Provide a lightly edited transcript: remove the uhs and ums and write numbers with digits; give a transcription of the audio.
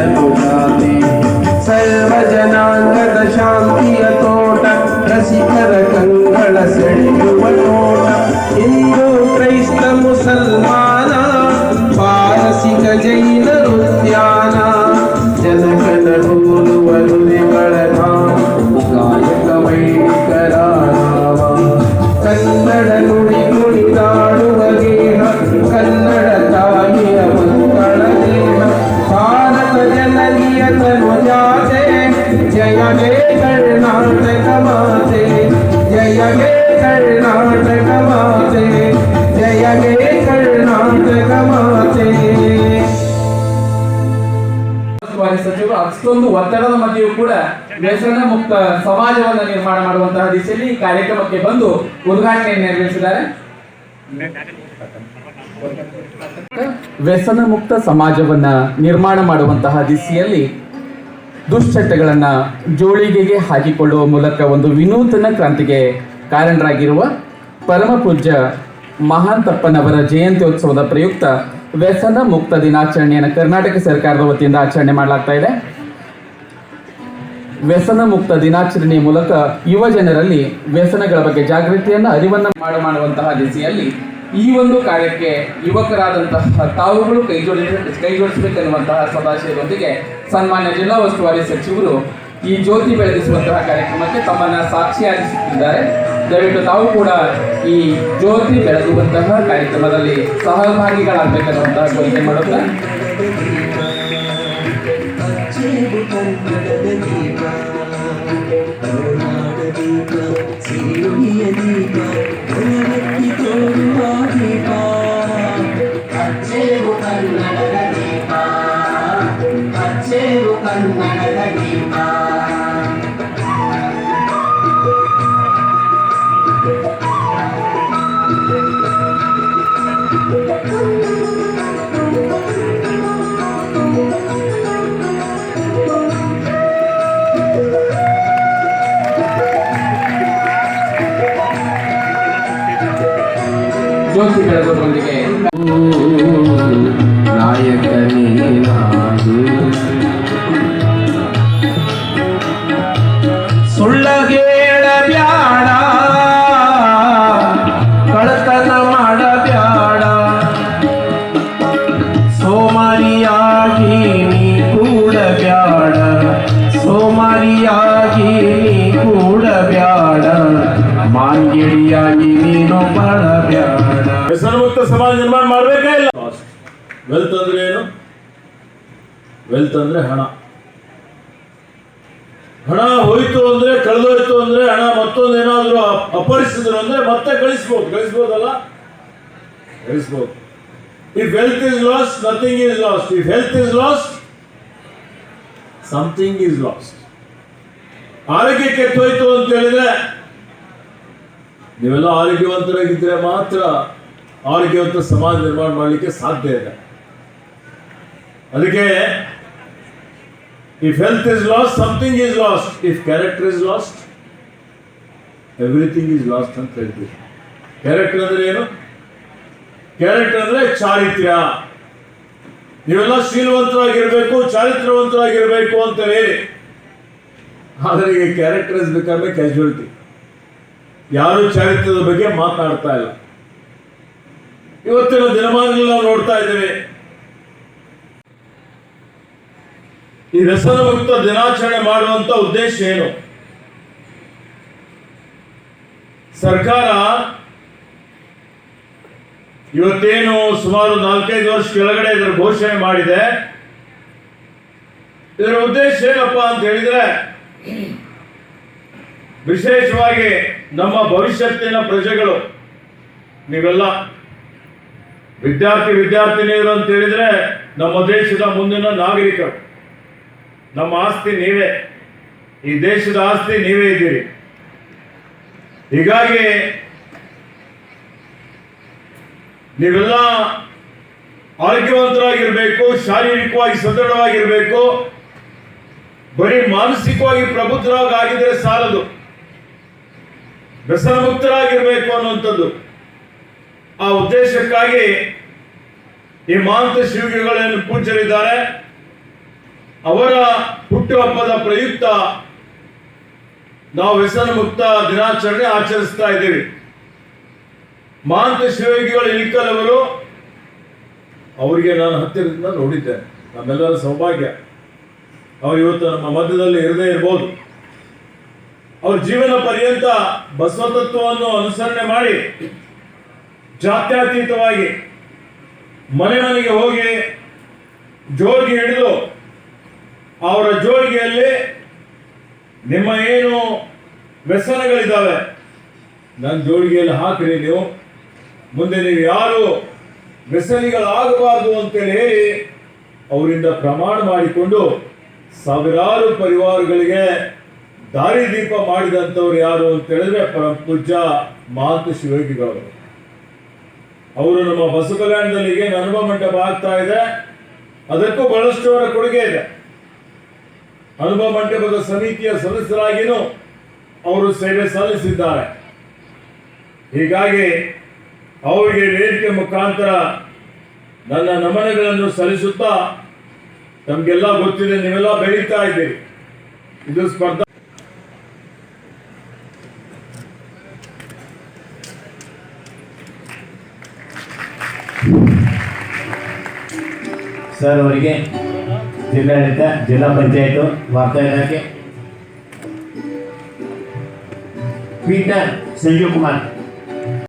ಅನುಜಾತೆ ಸರ್ವ ಜನಾಂಗದ ಶಾಂತಿಯ ತೋಟ ರಸಿಕರ ಕಂಗಳ ಸೆಳೆಯುವ ತೋಟ ಹಿಂದೂ ಕ್ರೈಸ್ತ ಮುಸಲ್ಮಾನ ಪಾರಸಿಕ ಜೈನ ಉದ್ಯಾನ ಜನಗಣ ಹೋಲುವ ನುಡಿಗಳ ಗಾಯಕ ವೈದಿಕರ ಕನ್ನಡ ನುಡಿ ನುಡಿದಾಡುವ ಗೇಹ ಕನ್ನಡ ತಾಯಿಯ ಮಕ್ಕಳ ದೇಹ ಭಾರತ ಜನನಿಯ ತನುಜಾತೆ ಜಯ ಹೇ ಕರ್ನಾಟಕ ಮಾತೆ ಜಯ ಹೇ ಕರ್ನಾಟಕ ಮಾತೆ ಜಯ ಹೇ ಕರ್ನಾಟಕ ಮಾತೆ. ಸಚಿವರು ಅಷ್ಟೊಂದು ಒತ್ತಡದ ಮಧ್ಯೆಯೂ ಕೂಡ ವ್ಯಸನ ಮುಕ್ತ ಸಮಾಜವನ್ನು ನಿರ್ಮಾಣ ಮಾಡುವಂತಹ ದಿಶೆಯಲ್ಲಿ ಕಾರ್ಯಕ್ರಮಕ್ಕೆ ಬಂದು ಉದ್ಘಾಟನೆ ನೆರವೇರಿಸಿದ್ದಾರೆ. ವ್ಯಸನ ಮುಕ್ತ ಸಮಾಜವನ್ನ ನಿರ್ಮಾಣ ಮಾಡುವಂತಹ ದಿಸೆಯಲ್ಲಿ ದುಶ್ಚಟಗಳನ್ನ ಜೋಳಿಗೆಗೆ ಹಾಕಿಕೊಳ್ಳುವ ಮೂಲಕ ಒಂದು ವಿನೂತನ ಕ್ರಾಂತಿಗೆ ಕಾರಣರಾಗಿರುವ ಪರಮ ಪೂಜ್ಯ ಮಹಾಂತಪ್ಪನವರ ಜಯಂತ್ಯೋತ್ಸವದ ಪ್ರಯುಕ್ತ ವ್ಯಸನ ಮುಕ್ತ ದಿನಾಚರಣೆಯನ್ನು ಕರ್ನಾಟಕ ಸರ್ಕಾರದ ವತಿಯಿಂದ ಆಚರಣೆ ಮಾಡಲಾಗ್ತಾ ಇದೆ. ವ್ಯಸನ ಮುಕ್ತ ದಿನಾಚರಣೆಯ ಮೂಲಕ ಯುವ ಜನರಲ್ಲಿ ವ್ಯಸನಗಳ ಬಗ್ಗೆ ಜಾಗೃತಿಯನ್ನು ಅರಿವನ್ನು ಮಾಡುವಂತಹ ದಿಸೆಯಲ್ಲಿ ಈ ಒಂದು ಕಾರ್ಯಕ್ಕೆ ಯುವಕರಾದಂತಹ ತಾವುಗಳು ಕೈ ಜೋಡಿಸಬೇಕೆನ್ನುವಂತಹ ಸದಾಶಯದೊಂದಿಗೆ ಸನ್ಮಾನ್ಯ ಜಿಲ್ಲಾ ಉಸ್ತುವಾರಿ ಸಚಿವರು ಈ ಜ್ಯೋತಿ ಬೆಳಗಿಸುವಂತಹ ಕಾರ್ಯಕ್ರಮಕ್ಕೆ ತಮ್ಮನ್ನ ಸಾಕ್ಷಿಯಾಗಿಸುತ್ತಿದ್ದಾರೆ. ದಯವಿಟ್ಟು ತಾವು ಕೂಡ ಈ ಜ್ಯೋತಿ ಬೆಳಗುವಂತಹ ಕಾರ್ಯಕ್ರಮದಲ್ಲಿ ಸಹಭಾಗಿಗಳಾಗಬೇಕೆನ್ನುವಂತಹ ಕೋರಿಕೆ ಮಾಡುತ್ತಾ ಜ್ಯೋತಿ ಬೆಳಗೋದ್ರೊಂದಿಗೆ ನಾಯಕನೇನಾದು ಸುಳ್ಳಗೇಳಬ್ಯಾಡ ಕಳತನ ಮಾಡಬ್ಯಾಡ ಸೋಮಾರಿಯಾಗಿ ನೀ ಕೂಡಬ್ಯಾಡ ಸೋಮಾರಿಯಾಗಿ ನೀ ಕೂಡಬ್ಯಾಡ ಮಾಂಗಿಡಿಯಾಗಿ ನೀನು ಮಾಡಬ್ಯಾಡ. ವ್ಯಸನಮುಕ್ತ ಸಮಾಜ ನಿರ್ಮಾಣ ಮಾಡಬೇಕೇ ಇಲ್ಲ. ವೆಲ್ತ್ ಅಂದ್ರೆ ಏನು? ವೆಲ್ತ್ ಅಂದ್ರೆ ಹಣ. ಹಣ ಹೋಯ್ತು ಅಂದ್ರೆ ಕಳೆದೋಯ್ತು ಅಂದ್ರೆ ಹಣ ಮತ್ತೊಂದೇನಾದ್ರೂ ಅಪರಿಸಿದ್ರು ಅಂದ್ರೆ ಮತ್ತೆ ಗಳಿಸ್ಬೋದಲ್ಲ. If wealth is lost nothing is lost. If health is lost something is lost. ಆರೋಗ್ಯ ಕೆಟ್ಟೋಯ್ತು ಅಂತ ಹೇಳಿದ್ರೆ ನೀವೆಲ್ಲ ಆರೋಗ್ಯವಂತರಾಗಿದ್ದರೆ ಮಾತ್ರ ಆರೋಗ್ಯವಂತ ಸಮಾಜ ನಿರ್ಮಾಣ ಮಾಡಲಿಕ್ಕೆ ಸಾಧ್ಯ ಇದೆ. ಅದಕ್ಕೆ if health is lost something is lost. If character is last everything is last ಅಂತ ಹೇಳ್ತೀವಿ. ಕ್ಯಾರೆಕ್ಟರ್ ಅಂದ್ರೆ ಏನು? ಕ್ಯಾರೆಕ್ಟರ್ ಅಂದ್ರೆ ಚಾರಿತ್ರ್ಯ. ನೀವೆಲ್ಲ ಶೀಲವಂತರಾಗಿರ್ಬೇಕು, ಚಾರಿತ್ರ್ಯವಂತರಾಗಿರ್ಬೇಕು ಅಂತ ಹೇಳಿ, ಆದರೆ ಈಗ character is become A casualty. ಯಾರು ಚಾರಿತ್ರ್ಯದ ಬಗ್ಗೆ ಮಾತನಾಡ್ತಾ ಇಲ್ಲ. ಇವತ್ತಿನ ದಿನಮಾನಗಳಲ್ಲಿ ನಾವು ನೋಡ್ತಾ ಇದ್ದೇವೆ. ಈ ವ್ಯಸನ ಮುಕ್ತ ದಿನಾಚರಣೆ ಮಾಡುವಂತ ಉದ್ದೇಶ ಏನು? ಸರ್ಕಾರ ಇವತ್ತೇನು ಸುಮಾರು 4-5 ವರ್ಷ ಕೆಳಗಡೆ ಇದರ ಘೋಷಣೆ ಮಾಡಿದೆ. ಇದರ ಉದ್ದೇಶ ಏನಪ್ಪಾ ಅಂತ ಹೇಳಿದ್ರೆ, ವಿಶೇಷವಾಗಿ ನಮ್ಮ ಭವಿಷ್ಯತ್ತಿನ ಪ್ರಜೆಗಳು, ನೀವೆಲ್ಲ ವಿದ್ಯಾರ್ಥಿನಿಯರು ಅಂತ ಹೇಳಿದ್ರೆ ನಮ್ಮ ದೇಶದ ಮುಂದಿನ ನಾಗರಿಕರು. ನಮ್ಮ ಆಸ್ತಿ ನೀವೇ, ಈ ದೇಶದ ಆಸ್ತಿ ನೀವೇ ಇದ್ದೀರಿ. ಹೀಗಾಗಿ ನೀವೆಲ್ಲ ಆರೋಗ್ಯವಂತರಾಗಿರ್ಬೇಕು, ಶಾರೀರಿಕವಾಗಿ ಸದೃಢವಾಗಿರ್ಬೇಕು. ಬರೀ ಮಾನಸಿಕವಾಗಿ ಪ್ರಬುದ್ಧರಾಗಿದ್ರೆ ಸಾಲದು, ವ್ಯಸನ ಮುಕ್ತರಾಗಿರ್ಬೇಕು ಅನ್ನುವಂಥದ್ದು. ಆ ಉದ್ದೇಶಕ್ಕಾಗಿ ಈ ಮಹಾಂತ ಶಿವಗಿಗಳೇನು ಪೂಜ್ಯರಿದ್ದಾರೆ ಅವರ ಹುಟ್ಟುಹಬ್ಬದ ಪ್ರಯುಕ್ತ ನಾವು ವ್ಯಸನ ಮುಕ್ತ ದಿನಾಚರಣೆ ಆಚರಿಸ್ತಾ ಇದ್ದೀವಿ. ಮಹಾಂತ ಶಿವಯೋಗಿಗಳು ಇಳಕಲ್ ಅವರು, ಅವರಿಗೆ ನಾನು ಹತ್ತಿರದಿಂದ ನೋಡಿದ್ದೇನೆ. ನಮ್ಮೆಲ್ಲರ ಸೌಭಾಗ್ಯ ಅವರು ಇವತ್ತು ನಮ್ಮ ಮಧ್ಯದಲ್ಲಿ ಇರದೇ ಇರಬಹುದು. ಅವ್ರ ಜೀವನ ಪರ್ಯಂತ ಬಸವ ತತ್ವವನ್ನು ಅನುಸರಣೆ ಮಾಡಿ ಜಾತ್ಯತೀತವಾಗಿ ಮನೆ ಮನೆಗೆ ಹೋಗಿ ಜೋಳಿಗೆ ಹಿಡಿದು ಅವರ ಜೋಳಿಗೆಯಲ್ಲಿ ನಿಮ್ಮ ಏನು ವ್ಯಸನಗಳಿದ್ದಾವೆ ನನ್ನ ಜೋಳಿಗೆಯಲ್ಲಿ ಹಾಕಿರಿ, ನೀವು ಮುಂದೆ ನೀವು ಯಾರು ವ್ಯಸನಿಗಳಾಗಬಾರದು ಅಂತೇಳಿ ಹೇಳಿ ಅವರಿಂದ ಪ್ರಮಾಣ ಮಾಡಿಕೊಂಡು ಸಾವಿರಾರು ಪರಿವಾರಗಳಿಗೆ ದಾರಿದೀಪ ಮಾಡಿದಂಥವ್ರು ಯಾರು ಅಂತ ಹೇಳಿದ್ರೆ ಪರಮ ಪೂಜ್ಯ ಮಹಾಂತ ಶಿವಯೋಗಿಗಳು. ಅವರು ನಮ್ಮ ಬಸವ ಕಲ್ಯಾಣದಲ್ಲಿ ಈಗ ಅನುಭವ ಮಂಟಪ ಆಗ್ತಾ ಇದೆ, ಅದಕ್ಕೂ ಬಹಳಷ್ಟು ಅವರ ಕೊಡುಗೆ ಇದೆ. ಅನುಭವ ಮಂಟಪದ ಸಮಿತಿಯ ಸದಸ್ಯರಾಗಿಯೂ ಅವರು ಸೇವೆ ಸಲ್ಲಿಸಿದ್ದಾರೆ. ಹೀಗಾಗಿ ಅವರಿಗೆ ವೇದಿಕೆ ಮುಖಾಂತರ ನನ್ನ ನಮನಗಳನ್ನು ಸಲ್ಲಿಸುತ್ತಾ, ನಮಗೆಲ್ಲ ಗೊತ್ತಿದೆ, ನೀವೆಲ್ಲ ಬೆಳೀತಾ ಇದ್ದೀರಿ. ಇದು ಸ್ಪರ್ಧಾ ಸರ್ ಅವರಿಗೆ ಜಿಲ್ಲಾಡಳಿತ, ಜಿಲ್ಲಾ ಪಂಚಾಯತ್, ವಾರ್ತಾ ಇಲಾಖೆ, ಪೀಟರ್ ಸಂಜೀವ್ ಕುಮಾರ್